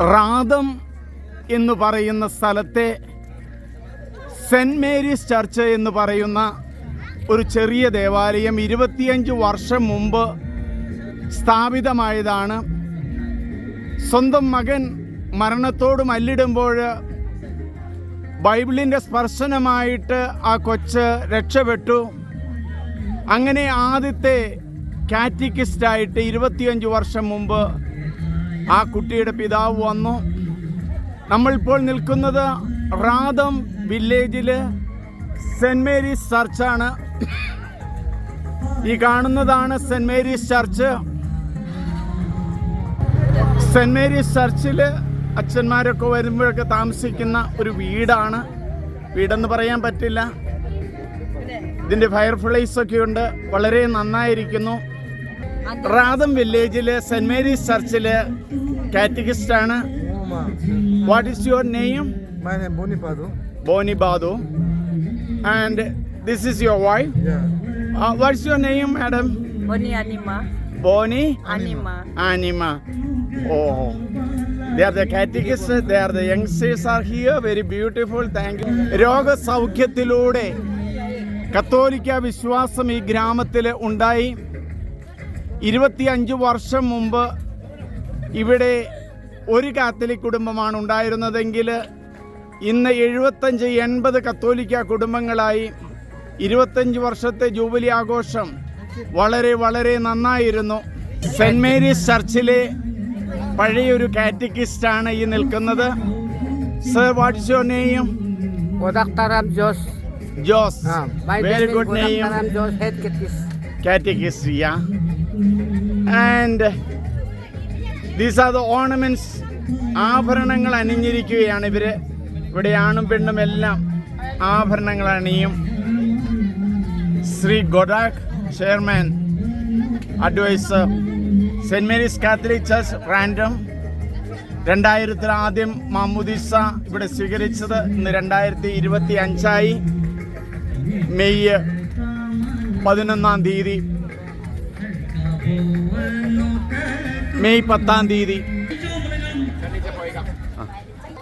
റാദം എന്ന് പറയുന്ന സ്ഥലത്തെ സെൻറ് മേരീസ് ചർച്ച് എന്ന് പറയുന്ന ഒരു ചെറിയ ദേവാലയം 25 വർഷം മുമ്പ് സ്ഥാപിതമായതാണ്. സ്വന്തം മകൻ മരണത്തോട് മല്ലിടുമ്പോൾ ബൈബിളിൻ്റെ സ്പർശനമായിട്ട് ആ കൊച്ച് രക്ഷപ്പെട്ടു. അങ്ങനെ ആദ്യത്തെ കാറ്റക്കിസ്റ്റായിട്ട് 25 വർഷം മുമ്പ് ആ കുട്ടിയുടെ പിതാവ് വന്നു. നമ്മളിപ്പോൾ നിൽക്കുന്നത് റാദം വില്ലേജിൽ സെൻറ് മേരീസ് ചർച്ചാണ്. ഈ കാണുന്നതാണ് saint Mary's church. Saint Mary's ചർച്ചിൽ അച്ഛന്മാരൊക്കെ വരുമ്പോഴൊക്കെ താമസിക്കുന്ന ഒരു വീടാണ്. വീടെന്ന് പറയാൻ പറ്റില്ല. ഇതിൻ്റെ ഫയർ ഫ്ലൈസ് ഒക്കെ ഉണ്ട്. വളരെ നന്നായിരിക്കുന്നു. റാദം വില്ലേജിൽ സെൻറ് മേരീസ് ചർച്ചിൽ കാറ്റക്കിസ്റ്റാണ്. What is your name? My name is Boni Badu. Boni Badu. And this is your wife? Yeah. What's your name, madam? Boni Anima. Boni? Anima. Anima. Oh. They are the catechists. They are the youngsters are here. Very beautiful. Thank you. രോഗസൗഖ്യത്തിലൂടെ കത്തോലിക്ക വിശ്വാസം ഈ ഗ്രാമത്തിൽ ഉണ്ടായി. 25 വർഷം മുമ്പ് ഇവിടെ ഒരു Catholic കുടുംബമാണ് ഉണ്ടായിരുന്നതെങ്കിൽ ഇന്ന് 75-80 കത്തോലിക്ക കുടുംബങ്ങളായി. 25 വർഷത്തെ ജൂബിലി ആഘോഷം വളരെ വളരെ നന്നായിരുന്നു. സെൻറ് മേരീസ് ചർച്ചിലെ പഴയൊരു കാറ്റക്കിസ്റ്റാണ് ഈ നിൽക്കുന്നത്. Sir, what is your name? Odaktaram Jos. Jose. Very good name. Odaktaram Jos, head catechist. Catechist, yeah. And these are the ornaments. ആഭരണങ്ങൾ അണിഞ്ഞിരിക്കുകയാണ് ഇവര്. ഇവിടെ ആണും പെണ്ണും എല്ലാം ആഭരണങ്ങൾ അണിയും. ശ്രീ ഗോഡാക്, chairman, adviser, saint Mary's Catholic church റാൻഡം. 2000 ആദ്യം മാമുദീസ ഇവിടെ സ്വീകരിച്ചത്. ഇന്ന് 2025 മെയ് 11 തീയതി, മെയ് 10 തീയതി.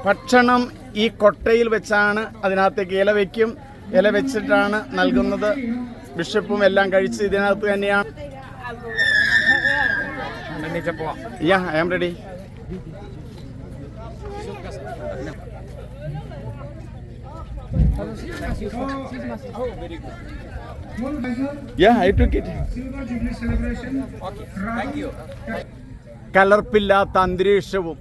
ഭക്ഷണം ഈ കൊട്ടയിൽ വെച്ചാണ്. അതിനകത്തേക്ക് ഇല വയ്ക്കും. ഇല വെച്ചിട്ടാണ് നൽകുന്നത്. ബിഷപ്പും എല്ലാം കഴിച്ച് ഇതിനകത്ത് തന്നെയാണ്. Yeah, I am ready. Yeah, I took it. കലർപ്പില്ലാത്ത അന്തരീക്ഷവും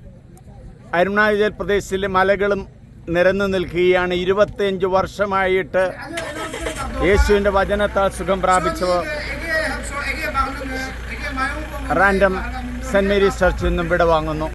അരുണാചൽ പ്രദേശിലെ മലകളും നിരന്നു നിൽക്കുകയാണ്. 25 വർഷമായിട്ട് യേശുവിൻ്റെ വചനത്താൽ സുഖം പ്രാപിച്ചവർ റാൻഡം സെൻറ് മേരീസ് ചർച്ചിൽ നിന്നും വിട വാങ്ങുന്നു.